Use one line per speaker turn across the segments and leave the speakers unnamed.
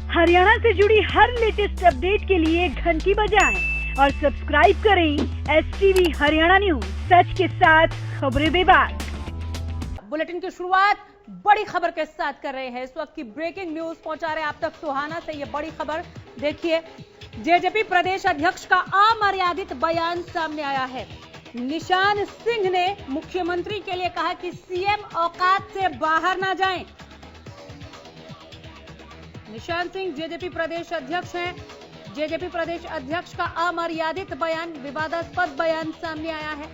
हरियाणा से जुड़ी हर latest update के लिए घंटी बजाएं और सब्सक्राइब करें STV हरियाणा न्यूज, सच के साथ खबरें बेबाक।
बुलेटिन की शुरुआत बड़ी खबर के साथ कर रहे हैं। इस वक्त की ब्रेकिंग न्यूज पहुंचा रहे हैं आप तक सुहाना से। ये बड़ी खबर देखिए, जेजेपी प्रदेश अध्यक्ष का अमर्यादित बयान सामने आया है। निशान सिंह ने मुख्यमंत्री के लिए कहा कि सीएम औकात से बाहर ना जाएं। निशान सिंह जेजेपी प्रदेश अध्यक्ष हैं। जेजेपी प्रदेश अध्यक्ष का अमर्यादित बयान, विवादास्पद बयान सामने आया है।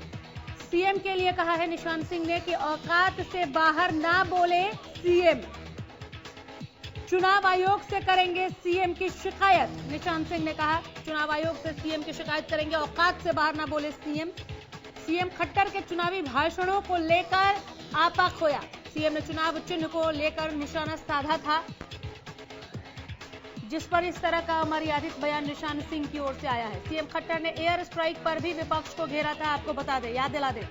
सीएम के लिए कहा है निशान सिंह ने कि औकात से बाहर ना बोले सीएम, चुनाव आयोग से करेंगे सीएम की शिकायत। निशान सिंह ने कहा चुनाव आयोग से सीएम की शिकायत करेंगे, औकात से बाहर ना बोले सीएम। सीएम खट्टर के चुनावी भाषणों को लेकर आपा खोया। सीएम ने चुनाव चिन्ह को लेकर निशाना साधा था, जिस पर इस तरह का अमर्यादित बयान निशान सिंह की ओर से आया है। सीएम खट्टर ने एयर स्ट्राइक पर भी विपक्ष को घेरा था। आपको बता दें, याद दिला दें,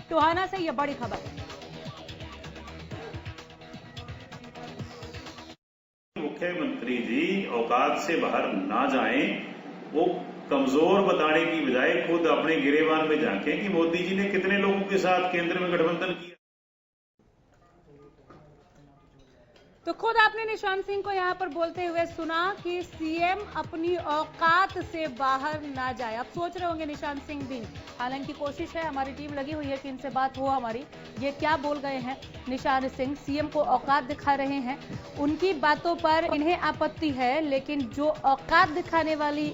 टोहाना से यह बड़ी खबर है।
मुख्यमंत्री जी औकात से बाहर ना जाएं, वो कमजोर बताने की बजाय खुद अपने गिरेबान में झांकें कि मोदी जी ने कितने लोगों के साथ केंद्र में गठबंधन किया।
तो खुद आपने निशान सिंह को यहां पर बोलते हुए सुना कि सीएम अपनी औकात से बाहर ना जाए। अब सोच रहे होंगे निशान सिंह भी, हालांकि कोशिश है, हमारी टीम लगी हुई है कि इनसे बात हो हमारी। ये क्या बोल गए हैं निशान सिंह? सीएम को औकात दिखा रहे हैं, उनकी बातों पर इन्हें आपत्ति है, लेकिन जो औकात दिखाने वाली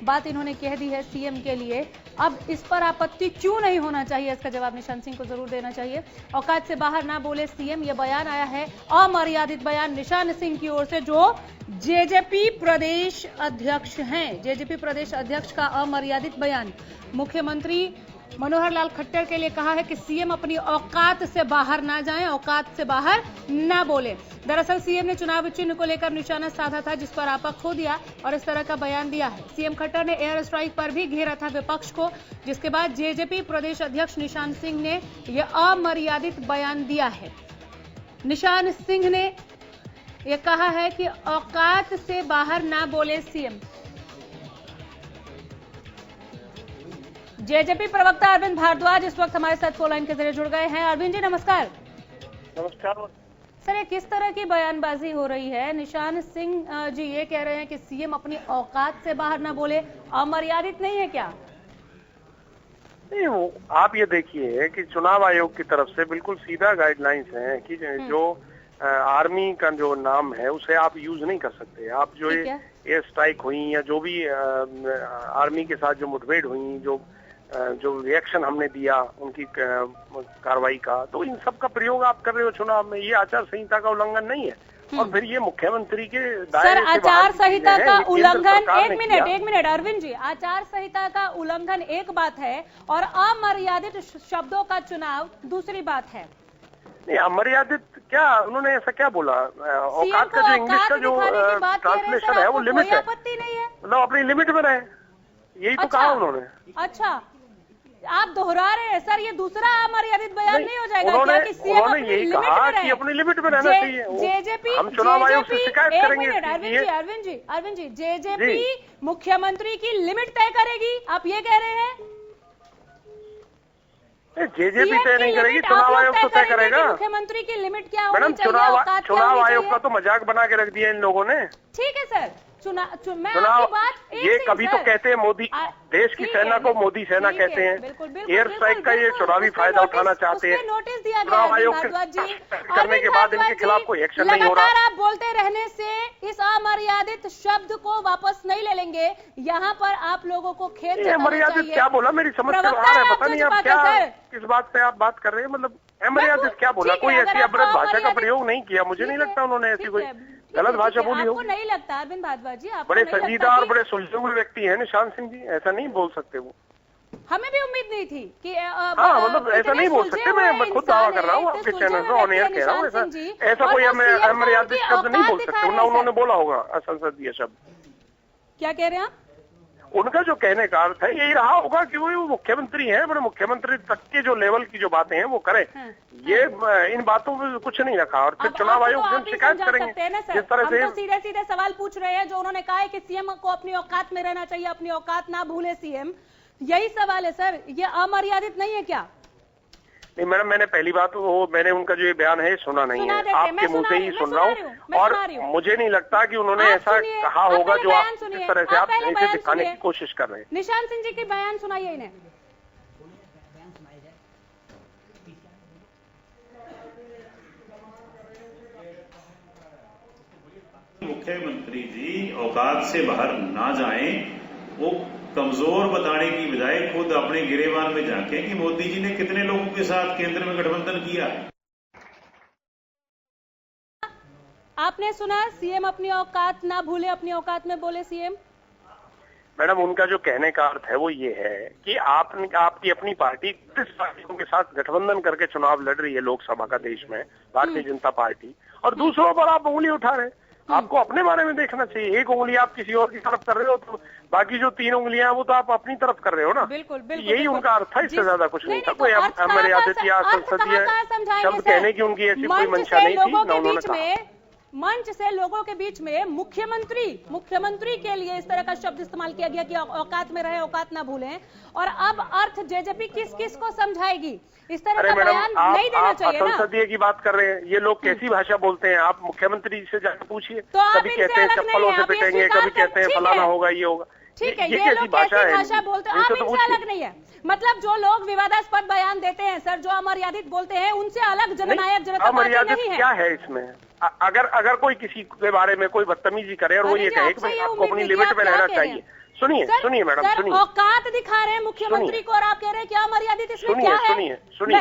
बात इन्होंने कह दी है सीएम के लिए, अब इस पर आपत्ति क्यों नहीं होना चाहिए, इसका जवाब निशान सिंह को जरूर देना चाहिए। औकात से बाहर ना बोले सीएम, यह बयान आया है, अमर्यादित बयान निशान सिंह की ओर से, जो जेजेपी प्रदेश अध्यक्ष हैं। जेजेपी प्रदेश अध्यक्ष का अमर्यादित बयान। मुख्यमंत्री मनोहर लाल खट्टर के लिए कहा है कि सीएम अपनी औकात से बाहर ना जाएं, औकात से बाहर ना बोले। दरअसल सीएम ने चुनाव चिन्ह को लेकर निशाना साधा था, जिस पर आपा खो दिया और इस तरह का बयान दिया है। सीएम खट्टर ने एयर स्ट्राइक पर भी घेरा था विपक्ष को, जिसके बाद जेजेपी प्रदेश अध्यक्ष निशान सिंह ने यह अमर्यादित बयान दिया है। निशान सिंह ने यह कहा है कि औकात से बाहर ना बोले सीएम। जेजेपी प्रवक्ता अरविंद भारद्वाज इस वक्त हमारे साथ फोन लाइन के जरिए जुड़ गए हैं। अरविंद जी नमस्कार।
नमस्कार
सर, ये किस तरह की बयानबाजी हो रही है? निशान सिंह जी ये कह रहे हैं कि सीएम अपनी औकात से बाहर ना बोले, अमर्यादित नहीं है क्या?
नहीं, वो आप ये देखिए कि चुनाव आयोग की तरफ से बिल्कुल सीधा गाइडलाइंस है कि जो आर्मी का जो नाम है उसे आप यूज नहीं कर सकते। आप जो एयर स्ट्राइक हुई या जो भी आर्मी के साथ जो मुठभेड़ हुई, जो रिएक्शन हमने दिया उनकी कार्रवाई का, तो इन सब का प्रयोग आप कर रहे हो चुनाव में। ये आचार संहिता का उल्लंघन नहीं है। और फिर ये मुख्यमंत्री के दायरे से
आचार संहिता का उल्लंघन, एक मिनट अरविंद जी, आचार संहिता का उल्लंघन एक बात है और अमर्यादित शब्दों का चुनाव दूसरी बात है।
नहीं, अमर्यादित क्या, उन्होंने ऐसा क्या बोला? औकात का जो इंग्लिश का जो ट्रांसलेशन है वो लिमिट है, मतलब अपनी लिमिट में रहे, यही तो कहा उन्होंने।
अच्छा, आप दोहरा रहे हैं सर, ये दूसरा अमर्यादित बयान नहीं हो जाएगा?
उन्होंने यही कहा कि अपनी लिमिट में रहना चाहिए।
जेजेपी,
हम चुनाव आयोग से शिकायत करेंगे।
अरविंद जी, जेजेपी मुख्यमंत्री की लिमिट तय करेगी, आप ये कह रहे हैं?
जेजेपी तय नहीं करेगी, चुनाव आयोग तो तय करेगा।
मुख्यमंत्री की लिमिट क्या होनी
मैडम, चुनाव आयोग का तो मजाक बना के रख दिया इन लोगों ने।
ठीक है सर,
चुनाव ये कभी तो कहते हैं मोदी, देश की सेना को मोदी सेना कहते हैं। एयर स्ट्राइक का ये चुनावी फायदा उठाना चाहते हैं।
नोटिस दिया गया
चुनाव आयोग करने के बाद इनके खिलाफ कोई एक्शन नहीं हो रहा।
आप बोलते रहने से इस अमर्यादित शब्द को वापस नहीं ले लेंगे। यहाँ पर आप लोगों को खेद
अमर्यादित क्या बोला, मेरी समझ से बाहर है। पता नहीं आप क्या, किस बात पे आप बात कर रहे हैं, मतलब अमर्यादित क्या बोला? कोई ऐसी अभद्र भाषा का प्रयोग नहीं किया, मुझे नहीं लगता उन्होंने ऐसी कोई गलत भाषा बोली हो।
नहीं लगता अरविंद भारद्वाज जी?
बड़े संजीदा और बड़े सुलझे हुए व्यक्ति हैं निशान सिंह जी, ऐसा नहीं बोल सकते वो।
हमें भी उम्मीद नहीं थी कि
मतलब ऐसा नहीं बोल सकते। मैं खुद दावा कर रहा हूँ आपके चैनल पर, ऑन एयर कह रहा हूँ, ऐसा कोई अमर्यादित शब्द नहीं बोल सकते, वरना उन्होंने बोला होगा असंसदीय शब्द।
क्या कह रहे हैं आप?
उनका जो कहने का अर्थ है यही रहा होगा कि वो मुख्यमंत्री हैं, अपने मुख्यमंत्री तक के जो लेवल की जो बातें हैं वो करें। ये इन बातों में कुछ नहीं रखा और फिर चुनाव आयोग से शिकायत करेंगे। जिस तरह से
सीधे सीधे सवाल पूछ रहे हैं, जो उन्होंने कहा है कि सीएम को अपनी औकात में रहना चाहिए, अपनी औकात ना भूले सीएम, यही सवाल है सर, ये अमर्यादित नहीं है क्या?
नहीं मैडम, मैंने पहली बात वो मैंने उनका जो ये बयान है सुना नहीं है, आपके मुंह से ही सुन रहा हूँ और मुझे नहीं लगता कि उन्होंने ऐसा कहा होगा जो आप जिस तरह से आप इसे दिखाने की कोशिश कर रहे हैं।
निशान सिंह जी के बयान सुनाइए इन्हें।
मुख्यमंत्री जी औकात से बाहर ना जाएं, वो कमजोर बताने की बजाय खुद अपने गिरेबान में झांकें कि मोदी जी ने कितने लोगों के साथ केंद्र में गठबंधन किया है।
आपने सुना, सीएम अपनी औकात ना भूले, अपनी औकात में बोले सीएम।
मैडम उनका जो कहने का अर्थ है वो ये है कि आपकी अपनी पार्टी किस पार्टियों के साथ गठबंधन करके चुनाव लड़ रही है लोकसभा का देश में, भारतीय जनता पार्टी, और दूसरों पर आप उंगली उठा रहे हैं। आपको अपने बारे में देखना चाहिए। एक उंगली आप किसी और की तरफ कर रहे हो तो बाकी जो 3 उंगलियां हैं वो तो आप अपनी तरफ कर रहे हो ना।
बिल्कुल, बिल्कुल,
यही उनका अर्थ था, इससे ज्यादा कुछ नहीं था। कोई अमर्यादित या संसदीय शब्द कहने की उनकी ऐसी कोई मंशा नहीं थी, न उन्होंने कहा।
मंच से लोगों के बीच में मुख्यमंत्री के लिए इस तरह का शब्द इस्तेमाल किया गया कि औकात में रहे, औकात ना भूलें, और अब अर्थ जेजेपी किस को समझाएगी? इस तरह का बयान नहीं देना चाहिए ना।
संसदीय की बात कर रहे हैं, ये लोग कैसी भाषा बोलते हैं आप मुख्यमंत्री से जाकर पूछिए।
तो
कभी कहते हैं चप्पलों से पिटेंगे, कभी कहते हैं फलाना होगा, ये होगा।
ठीक है, ये लोग कैसी भाषा बोलते हैं, आप इनसे अलग नहीं है। मतलब जो लोग विवादास्पद बयान देते हैं सर, जो अमर्यादित बोलते हैं, उनसे अलग जननायक जनता पार्टी नहीं है।
क्या है इसमें? अगर कोई किसी के बारे में कोई बदतमीजी करे और वो ये कहे कि भाई आपको अपनी लिमिट में रहना चाहिए, सुनिए मैडम, सुनिए।
औकात दिखा रहे हैं मुख्यमंत्री को और आप कह रहे हैं क्या मर्यादित इसमें क्या है?
सुनिए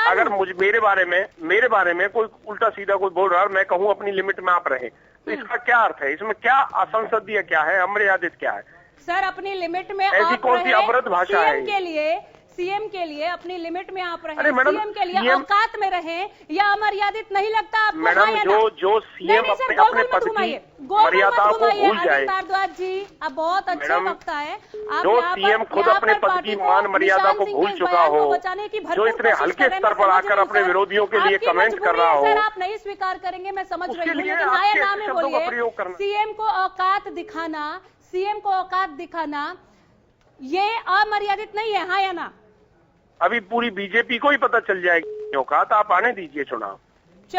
अगर मेरे बारे में कोई उल्टा सीधा कोई बोल रहा है, मैं कहूँ अपनी लिमिट में आप रहे, तो इसका क्या अर्थ है? इसमें क्या असंसदीय क्या है, अमर्यादित क्या है?
सर अपनी लिमिट में
ऐसी कौन सी अवरुद्ध भाषा है?
सीएम के लिए अपनी लिमिट में आप रहे, सीएम के लिए औकात में रहे, या अमर्यादित नहीं लगता आपको?
मैडम जो सीएम अपने पद की मर्यादा को भूल जाए।
भारद्वाज जी आप बहुत अच्छे वक्ता है,
जो सीएम खुद अपने पद की मान मर्यादा को भूल चुका हो, जो इतने हल्के स्तर पर आकर अपने विरोधियों के लिए कमेंट कर रहा हो,
सर आप नहीं स्वीकार करेंगे, मैं समझ रही हूँ, लेकिन हाँ या ना में बोलिए। सीएम को औकात दिखाना, सीएम को औकात दिखाना ये अमर्यादित नहीं है, हाँ या ना?
अभी पूरी बीजेपी को ही पता चल जाएगी औकात, आप आने दीजिए चुनाव।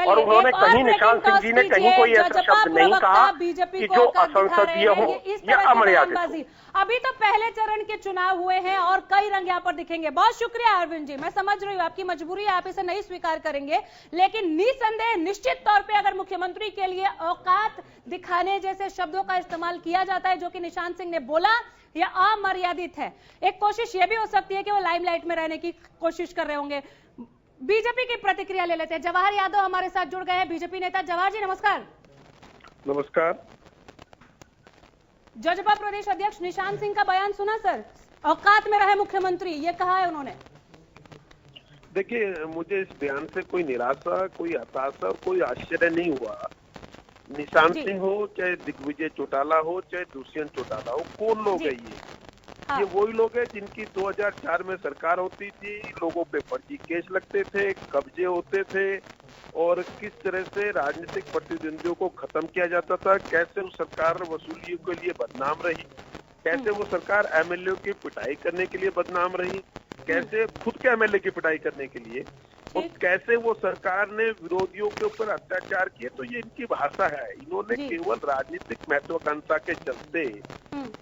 और उन्होंने कहीं, निशान सिंह जी ने कहीं कोई ऐसा शब्द नहीं कहा कि जो असंसदीय हो या अमर्यादित।
अभी तो पहले चरण के चुनाव हुए हैं और कई रंग यहाँ पर दिखेंगे। बहुत शुक्रिया अरविंद जी, मैं समझ रही हूँ आपकी मजबूरी है, आप इसे नहीं स्वीकार करेंगे, लेकिन निसंदेह निश्चित तौर पे अगर मुख्यमंत्री के लिए औकात दिखाने जैसे शब्दों का इस्तेमाल किया जाता है, जो कि निशान सिंह ने बोला, यह अमर्यादित है। एक कोशिश ये भी हो सकती है कि वो लाइमलाइट में रहने की कोशिश कर रहे होंगे। बीजेपी की प्रतिक्रिया ले लेते हैं। जवाहर यादव हमारे साथ जुड़ गए हैं, बीजेपी नेता। जवाहर जी नमस्कार।
नमस्कार।
जजपा प्रदेश अध्यक्ष निशान सिंह का बयान सुना सर, औकात में रहे मुख्यमंत्री, ये कहा है उन्होंने।
देखिए मुझे इस बयान से कोई निराशा, कोई हताशा, कोई आश्चर्य नहीं हुआ। निशान सिंह हो, चाहे दिग्विजय चौटाला हो, चाहे दुष्यंत चौटाला हो, कौन लोग है ये वही लोग हैं जिनकी 2004 में सरकार होती थी, लोगों पे फर्जी केस लगते थे, कब्जे होते थे, और किस तरह से राजनीतिक प्रतिद्वंदियों को खत्म किया जाता था, कैसे वो सरकार वसूलियों के लिए बदनाम रही, कैसे वो सरकार एमएलए की पिटाई करने के लिए बदनाम रही, कैसे खुद के एमएलए की पिटाई करने के लिए, और कैसे वो सरकार ने विरोधियों के ऊपर अत्याचार किए। तो ये इनकी भाषा है। इन्होंने केवल राजनीतिक महत्वाकांक्षा के चलते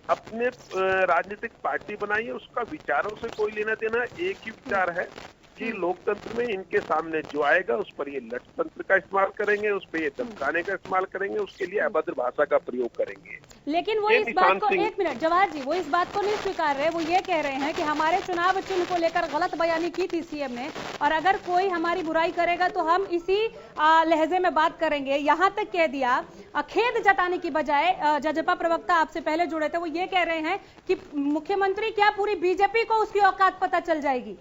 अपने राजनीतिक पार्टी बनाई है, उसका विचारों से कोई लेना देना एक ही विचार है कि लोकतंत्र में इनके सामने जो आएगा उस पर ये लठतंत्र का इस्तेमाल करेंगे, उस पर ये धमकाने का इस्तेमाल करेंगे, उसके लिए अभद्र भाषा का प्रयोग करेंगे।
लेकिन वो इस बात को, एक मिनट जवाहर जी, वो इस बात को नहीं स्वीकार रहे। वो ये कह रहे हैं कि हमारे चुनाव चिन्ह को लेकर गलत बयानी की थी सीएम ने, और अगर कोई हमारी बुराई करेगा तो हम इसी लहजे में बात करेंगे। यहाँ तक कह दिया, खेद जताने की बजाय जजपा प्रवक्ता आपसे पहले जुड़े थे, वो ये कह रहे हैं कि मुख्यमंत्री क्या पूरी बीजेपी को उसकी औकात पता चल जाएगी।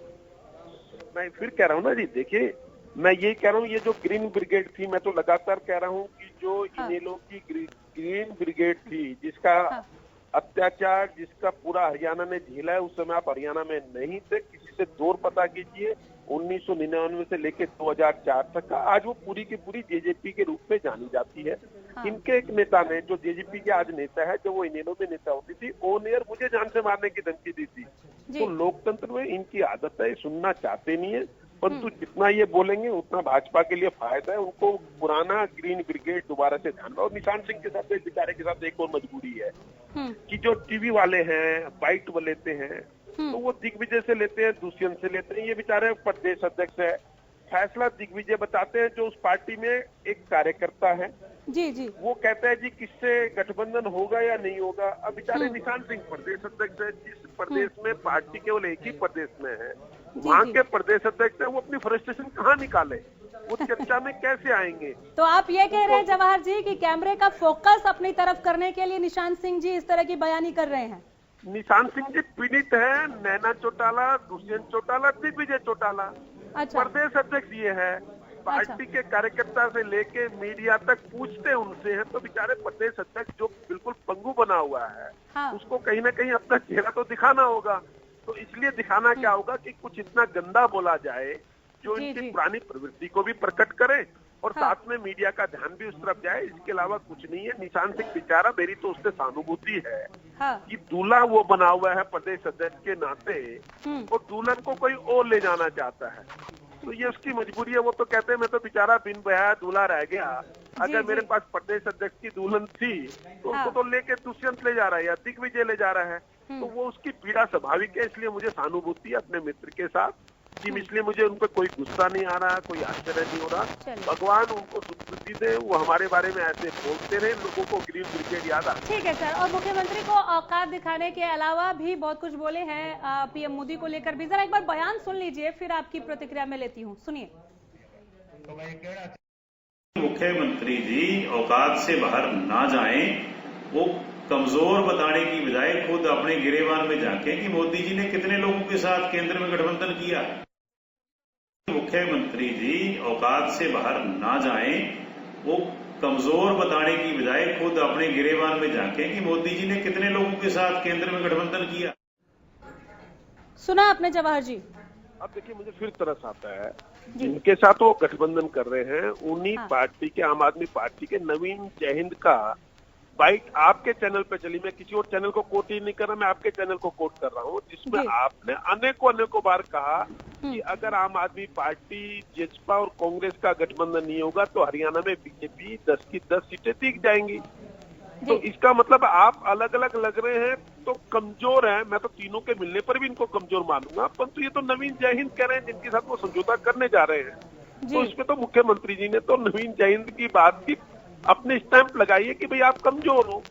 मैं फिर कह रहा हूँ ना जी, देखिए मैं ये कह रहा हूँ, ये जो ग्रीन ब्रिगेड थी, मैं तो लगातार कह रहा हूँ कि जो इनेलो की ग्रीन ब्रिगेड थी, जिसका अत्याचार जिसका पूरा हरियाणा ने झेला है, उस समय आप हरियाणा में नहीं थे। किसी से दौर पता कीजिए, 1999 से लेकर 2004 तक का। आज वो पूरी की पूरी जेजेपी के रूप में जानी जाती है।
हाँ।
इनके एक नेता ने, जो जेजेपी के आज नेता है, जो वो इनेलो में नेता होती थी, ऑन एयर मुझे जान से मारने की धमकी दी थी। तो लोकतंत्र में इनकी आदत है, सुनना चाहते नहीं है, परंतु जितना ये बोलेंगे उतना भाजपा के लिए फायदा है। उनको पुराना ग्रीन ब्रिगेड दोबारा से ध्यान। और निशान सिंह के साथ, बेचारे के साथ एक और मजबूरी है कि जो टीवी वाले हैं, बाइट वो लेते हैं, तो वो दिग्विजय से लेते हैं, दुष्यंत से लेते हैं। ये बेचारे प्रदेश अध्यक्ष है, फैसला दिग्विजय बताते हैं, जो उस पार्टी में एक कार्यकर्ता है।
जी
वो कहता है जी किससे गठबंधन होगा या नहीं होगा। अब बेचारे निशान सिंह प्रदेश अध्यक्ष है, जिस प्रदेश में पार्टी केवल एक ही प्रदेश में है, वहाँ के प्रदेश अध्यक्ष है, वो अपनी फ्रस्ट्रेशन कहाँ निकाले, वो चर्चा में कैसे आएंगे।
तो आप ये कह रहे हैं जवाहर जी कि कैमरे का फोकस अपनी तरफ करने के लिए निशान सिंह जी इस तरह की बयानी कर रहे हैं?
निशान सिंह जी पीड़ित है, नैना चौटाला, दुष्यंत चौटाला, दिग्विजय चौटाला।
अच्छा।
प्रदेश अध्यक्ष ये है, पार्टी के कार्यकर्ता से लेके मीडिया तक पूछते उनसे हैं। तो बेचारे प्रदेश अध्यक्ष जो बिल्कुल पंगु बना हुआ है,
हाँ।
उसको कहीं ना कहीं अपना चेहरा तो दिखाना होगा। तो इसलिए दिखाना क्या होगा कि कुछ इतना गंदा बोला जाए जो इनकी पुरानी प्रवृत्ति को भी प्रकट करे और साथ में मीडिया का ध्यान भी उस तरफ जाए। इसके अलावा कुछ नहीं है। निशान सिंह बेचारा, मेरी तो उससे सहानुभूति है कि दूल्हा वो बना हुआ है प्रदेश अध्यक्ष के नाते, और दुल्हन को कोई और ले जाना चाहता है, तो ये उसकी मजबूरी है। वो तो कहते हैं मैं तो बेचारा बिन ब्याह दूल्हा रह गया। अगर मेरे पास प्रदेश अध्यक्ष की दुल्हन थी तो उसको तो लेके दुष्यंत ले जा रहा है या दिग्विजय ले जा रहा है। तो वो उसकी पीड़ा स्वाभाविक है। इसलिए मुझे सहानुभूति है अपने मित्र के साथ, इसलिए मुझे उन पर कोई गुस्सा नहीं आ रहा, कोई आश्चर्य नहीं हो रहा। भगवान उनको सुखबुद्धि दे, वो हमारे बारे में ऐसे बोलते रहे, लोगों को ग्रीन ब्रिगेड याद आ।
ठीक है सर। और मुख्यमंत्री को औकात दिखाने के अलावा भी बहुत कुछ बोले हैं पीएम मोदी को लेकर भी। जरा एक बार बयान सुन लीजिए, फिर आपकी प्रतिक्रिया में लेती हूँ, सुनिए।
मुख्यमंत्री जी औकात से बाहर ना जाएं, वो कमजोर बताने की बजाय खुद अपने गिरेबान में झांके कि मोदी जी ने कितने लोगों के साथ केंद्र में गठबंधन किया। मुख्यमंत्री जी औकात से बाहर ना जाएं, वो कमजोर बताने की बजाय खुद अपने गिरेबान में झांके कि मोदी जी ने कितने लोगों के साथ केंद्र में गठबंधन किया।
सुना आपने जवाहर जी?
अब देखिए, मुझे फिर तरस आता है जिनके साथ वो गठबंधन कर रहे हैं, उन्हीं पार्टी के, आम आदमी पार्टी के नवीन जयहिंद का बाइट आपके चैनल पे चली। मैं किसी और चैनल को कोट ही नहीं कर रहा, मैं आपके चैनल को कोट कर रहा हूँ, जिसमें आपने अनेकों बार कहा कि अगर आम आदमी पार्टी, जेसपा और कांग्रेस का गठबंधन नहीं होगा तो हरियाणा में बीजेपी 10 की 10 सीटें दिख जाएंगी। तो इसका मतलब आप अलग अलग लग रहे हैं तो कमजोर हैं। मैं तो तीनों के मिलने पर भी इनको कमजोर मानूंगा, परंतु ये तो नवीन जयहिंद कह रहे हैं जिनके साथ वो समझौता करने जा रहे हैं। तो इसमें तो मुख्यमंत्री जी ने तो नवीन जयहिंद की बात की अपने स्टैंप लगाई है कि भाई आप कमजोर हो।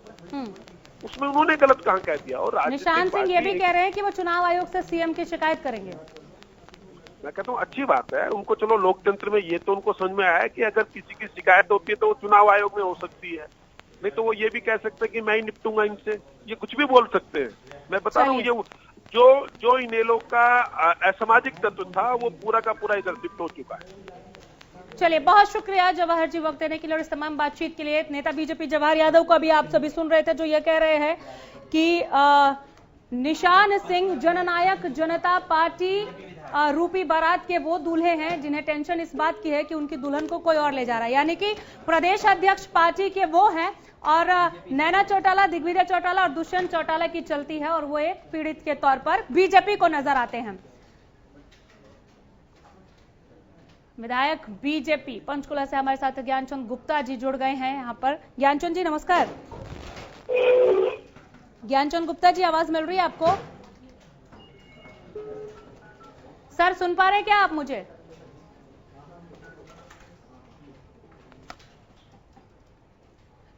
उसमें उन्होंने गलत कहाँ कह दिया। और
निशान सिंह ये भी कह रहे हैं कि वो चुनाव आयोग से सीएम की शिकायत करेंगे।
मैं कहता हूँ अच्छी बात है उनको। चलो, लोकतंत्र में ये तो उनको समझ में आया कि अगर किसी की शिकायत होती है तो वो चुनाव आयोग में हो सकती है, नहीं तो वो ये भी कह सकते हैं कि मैं ही निपटूंगा इनसे। ये कुछ भी बोल सकते हैं। मैं बता रहा हूँ, ये जो इनेलो का असामाजिक तत्व था वो पूरा का पूरा इधर शिफ्ट हो चुका है।
चलिए, बहुत शुक्रिया जवाहर जी वक्त देने के लिए और इस तमाम बातचीत के लिए। नेता बीजेपी जवाहर यादव को अभी आप सभी सुन रहे थे, जो ये कह रहे हैं कि निशान सिंह जननायक जनता पार्टी रूपी बारात के वो दूल्हे हैं जिन्हें टेंशन इस बात की है कि उनकी दुल्हन को कोई और ले जा रहा है। यानी कि प्रदेश अध्यक्ष पार्टी के वो हैं और नैना चौटाला, दिग्विजय चौटाला और दुष्यंत चौटाला की चलती है और वो एक पीड़ित के तौर पर बीजेपी को नजर आते हैं। विधायक बीजेपी पंचकुला से हमारे साथ ज्ञानचंद गुप्ता जी जुड़ गए हैं यहाँ पर। ज्ञानचंद जी नमस्कार। ज्ञानचंद गुप्ता जी, आवाज मिल रही है आपको? सर सुन पा रहे हैं क्या आप मुझे?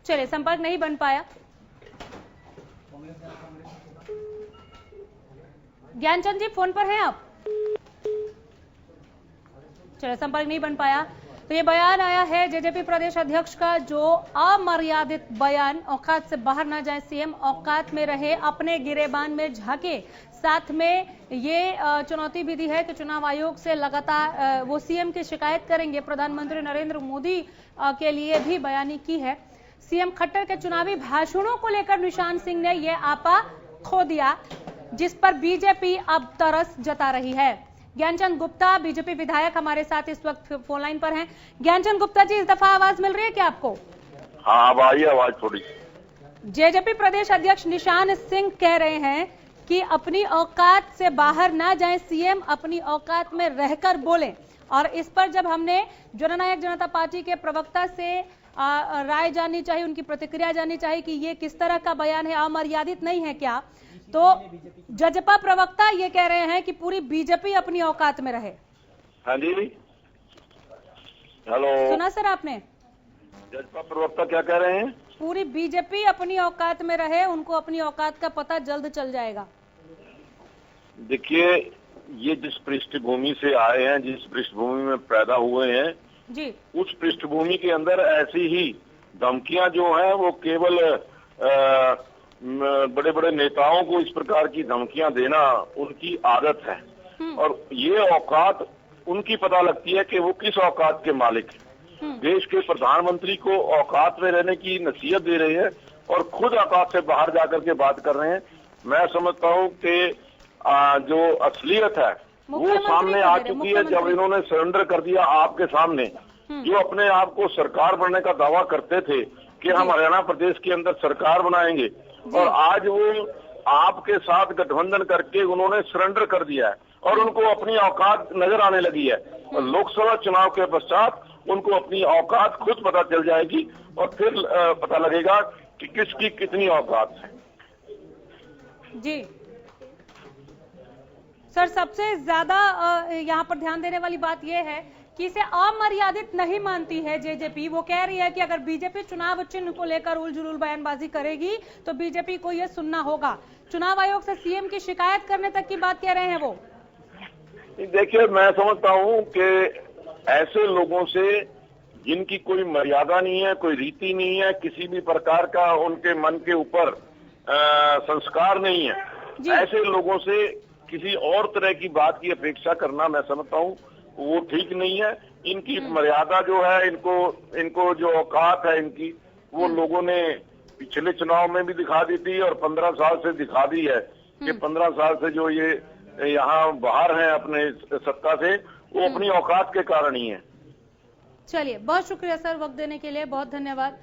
चलिए, संपर्क नहीं बन पाया। ज्ञानचंद जी फोन पर हैं आप? चलिए, संपर्क नहीं बन पाया। तो ये बयान आया है जेजेपी प्रदेश अध्यक्ष का, जो अमर्यादित बयान, औकात से बाहर ना जाए सीएम, औकात में रहे, अपने गिरेबान में झांके। साथ में ये चुनौती भी दी है कि चुनाव आयोग से लगातार वो सीएम की शिकायत करेंगे। प्रधानमंत्री नरेंद्र मोदी के लिए भी बयानी की है। सीएम खट्टर के चुनावी भाषणों को लेकर निशान सिंह ने यह आपा खो दिया, जिस पर बीजेपी अब तरस जता रही है। ज्ञानचंद गुप्ता बीजेपी विधायक हमारे साथ इस वक्त फोन लाइन पर हैं। ज्ञानचंद गुप्ता जी, इस दफा आवाज मिल रही है क्या आपको?
हाँ, अब आई आवाज थोड़ी।
जेजेपी प्रदेश अध्यक्ष निशान सिंह कह रहे हैं कि अपनी औकात से बाहर ना जाएं, सीएम अपनी औकात में रहकर बोलें। और इस पर जब हमने जननायक जनता पार्टी के प्रवक्ता से राय जाननी चाहिए, उनकी प्रतिक्रिया जाननी चाहिए कि ये किस तरह का बयान है, अमर्यादित नहीं है क्या, तो जजपा प्रवक्ता ये कह रहे हैं कि पूरी बीजेपी अपनी औकात में रहे।
हाँ जी, हेलो,
सुना सर आपने?
जजपा प्रवक्ता क्या कह रहे हैं?
पूरी बीजेपी अपनी औकात में रहे, उनको अपनी औकात का पता जल्द चल जाएगा।
देखिए, ये जिस पृष्ठभूमि से आए हैं, जिस पृष्ठभूमि में पैदा हुए हैं
जी,
उस पृष्ठभूमि के अंदर ऐसी ही धमकियां जो हैं वो केवल बड़े बड़े नेताओं को इस प्रकार की धमकियां देना उनकी आदत है। और ये औकात उनकी पता लगती है कि वो किस औकात के मालिक हैं। देश के प्रधानमंत्री को औकात में रहने की नसीहत दे रहे हैं और खुद औकात से बाहर जाकर के बात कर रहे हैं। मैं समझता हूं कि जो असलियत है वो सामने आ चुकी है जब इन्होंने सरेंडर कर दिया आपके सामने। जो अपने आप को सरकार बनने का दावा करते थे कि हम हरियाणा प्रदेश के अंदर सरकार बनाएंगे, और आज वो आपके साथ गठबंधन करके उन्होंने सरेंडर कर दिया है और उनको अपनी औकात नजर आने लगी है। और लोकसभा चुनाव के पश्चात उनको अपनी औकात खुद पता चल जाएगी और फिर पता लगेगा कि किसकी कितनी औकात है।
जी सर, सबसे ज्यादा यहाँ पर ध्यान देने वाली बात यह है कि इसे अमर्यादित नहीं मानती है जेजेपी। वो कह रही है कि अगर बीजेपी चुनाव चिन्ह को लेकर उलझुल बयानबाजी करेगी तो बीजेपी को यह सुनना होगा। चुनाव आयोग से सीएम की शिकायत करने तक की बात कह रहे हैं वो।
देखिए, मैं समझता हूं कि ऐसे लोगों से जिनकी कोई मर्यादा नहीं है, कोई रीति नहीं है, किसी भी प्रकार का उनके मन के ऊपर संस्कार नहीं है, ऐसे लोगों से किसी और तरह की बात की अपेक्षा करना मैं समझता हूं वो ठीक नहीं है। इनकी मर्यादा जो है, इनको जो औकात है इनकी, वो लोगों ने पिछले चुनाव में भी दिखा दी थी और 15 साल से दिखा दी है कि 15 साल से जो ये यहाँ बाहर हैं अपने सत्ता से, वो अपनी औकात के कारण ही है।
चलिए, बहुत शुक्रिया सर वक्त देने के लिए, बहुत धन्यवाद।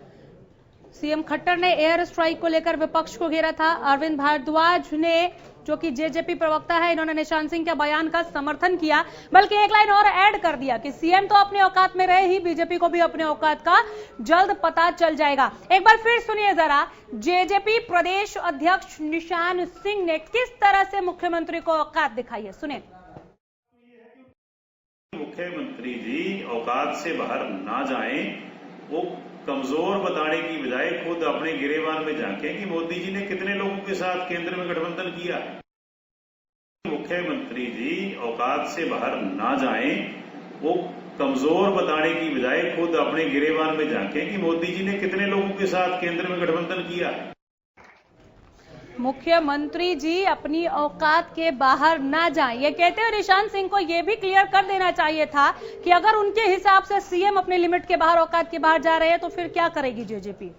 सीएम खट्टर ने एयर स्ट्राइक को लेकर विपक्ष को घेरा था। अरविंद भारद्वाज ने, जो कि जेजेपी प्रवक्ता है, इन्होंने निशान सिंह के बयान का समर्थन किया, बल्कि एक लाइन और ऐड कर दिया कि सीएम तो अपने औकात में रहे ही, बीजेपी को भी अपने औकात का जल्द पता चल जाएगा। एक बार फिर सुनिए जरा, जेजेपी प्रदेश अध्यक्ष निशान सिंह ने किस तरह से मुख्यमंत्री को औकात दिखाई है, सुने।
मुख्यमंत्री जी औकात से बाहर ना जाएं, वो कमजोर बताने की बजाय खुद अपने गिरेबान में झांकें कि मोदी जी ने कितने लोगों के साथ केंद्र में गठबंधन किया है। मुख्यमंत्री जी औकात से बाहर ना जाएं, वो कमजोर बताने की बजाय खुद अपने गिरेबान में झांकें कि मोदी जी ने कितने लोगों के साथ केंद्र में गठबंधन किया है।
मुख्यमंत्री जी अपनी औकात के बाहर ना जाएं, ये कहते हुए निशान सिंह को ये भी क्लियर कर देना चाहिए था कि अगर उनके हिसाब से सीएम अपने लिमिट के बाहर, औकात के बाहर जा रहे हैं तो फिर क्या करेगी जेजेपी।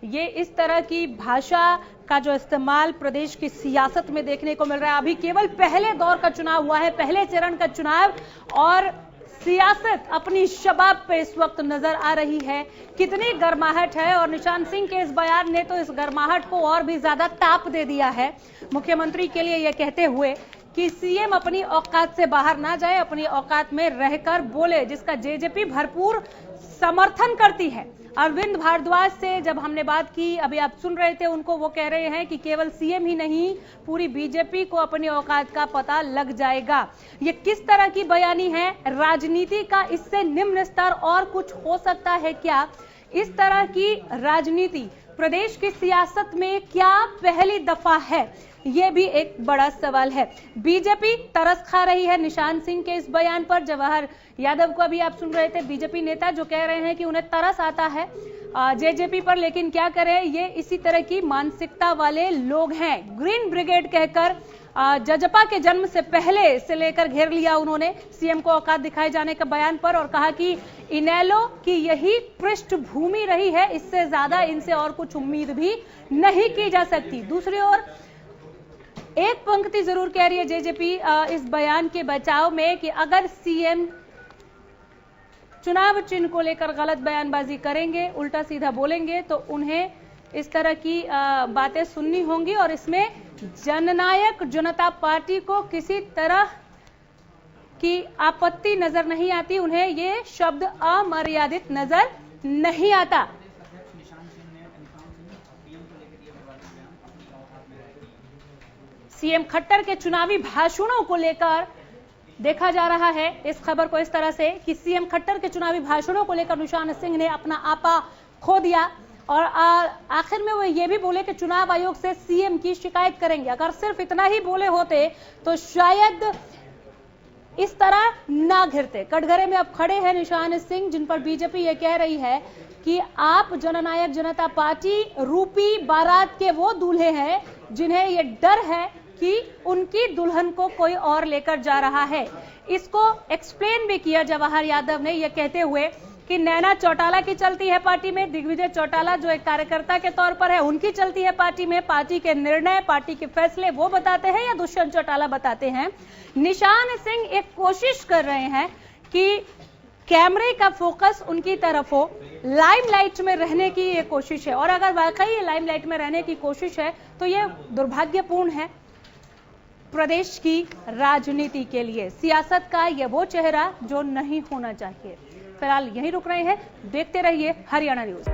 ये इस तरह की भाषा का जो इस्तेमाल प्रदेश की सियासत में देखने को मिल रहा है। अभी केवल पहले दौर का चुनाव हुआ है, पहले चरण का चुनाव, और सियासत अपनी शबाब पे इस वक्त नजर आ रही है। कितनी गर्माहट है, और निशान सिंह के इस बयान ने तो इस गर्माहट को और भी ज्यादा ताप दे दिया है मुख्यमंत्री के लिए, यह कहते हुए कि सीएम अपनी औकात से बाहर ना जाए, अपनी औकात में रहकर बोले, जिसका जेजेपी भरपूर समर्थन करती है। अरविंद भारद्वाज से जब हमने बात की, अभी आप सुन रहे थे उनको, वो कह रहे हैं कि केवल सीएम ही नहीं, पूरी बीजेपी को अपनी औकात का पता लग जाएगा। ये किस तरह की बयानी है? राजनीति का इससे निम्न स्तर और कुछ हो सकता है क्या? इस तरह की राजनीति प्रदेश की सियासत में क्या पहली दफा है? ये भी एक बड़ा सवाल है। बीजेपी तरस खा रही है निशान सिंह के इस बयान पर। जवाहर यादव को अभी आप सुन रहे थे, बीजेपी नेता जो कह रहे हैं कि उन्हें तरस आता है जेजेपी पर, लेकिन क्या करें, ये इसी तरह की मानसिकता वाले लोग हैं। ग्रीन ब्रिगेड कहकर जजपा के जन्म से पहले से लेकर घेर लिया उन्होंने सीएम को औकात दिखाए जाने का बयान पर, और कहा कि इनेलो की यही पृष्ठभूमि रही है, इससे ज्यादा इनसे और कुछ उम्मीद भी नहीं की जा सकती। दूसरी ओर एक पंक्ति जरूर कह रही है जेजेपी इस बयान के बचाव में कि अगर सीएम चुनाव चिन्ह को लेकर गलत बयानबाजी करेंगे, उल्टा सीधा बोलेंगे, तो उन्हें इस तरह की बातें सुननी होंगी, और इसमें जननायक जनता पार्टी को किसी तरह की आपत्ति नजर नहीं आती, उन्हें ये शब्द अमर्यादित नजर नहीं आता। सीएम खट्टर के चुनावी भाषणों को लेकर देखा जा रहा है इस खबर को इस तरह से कि सीएम खट्टर के चुनावी भाषणों को लेकर निशान सिंह ने अपना आपा खो दिया, और आखिर में वो ये भी बोले कि चुनाव आयोग से सीएम की शिकायत करेंगे। अगर सिर्फ इतना ही बोले होते तो शायद इस तरह ना घिरते। कटघरे में अब खड़े हैं निशान सिंह, जिन पर बीजेपी ये कह रही है कि आप जननायक जनता पार्टी रूपी बारात के वो दूल्हे हैं जिन्हें ये डर है कि उनकी दुल्हन को कोई और लेकर जा रहा है। इसको एक्सप्लेन भी किया जवाहर यादव ने, ये कहते हुए कि नैना चौटाला की चलती है पार्टी में, दिग्विजय चौटाला जो एक कार्यकर्ता के तौर पर है उनकी चलती है पार्टी में, पार्टी के निर्णय, पार्टी के फैसले वो बताते हैं या दुष्यंत चौटाला बताते हैं। निशान सिंह एक कोशिश कर रहे हैं कि कैमरे का फोकस उनकी तरफ हो, लाइमलाइट में रहने की ये कोशिश है, और अगर वाकई ये लाइमलाइट में रहने की कोशिश है तो ये दुर्भाग्यपूर्ण है प्रदेश की राजनीति के लिए। सियासत का ये वो चेहरा जो नहीं होना चाहिए। फिलहाल यहीं रुक रहे हैं, देखते रहिए हरियाणा न्यूज।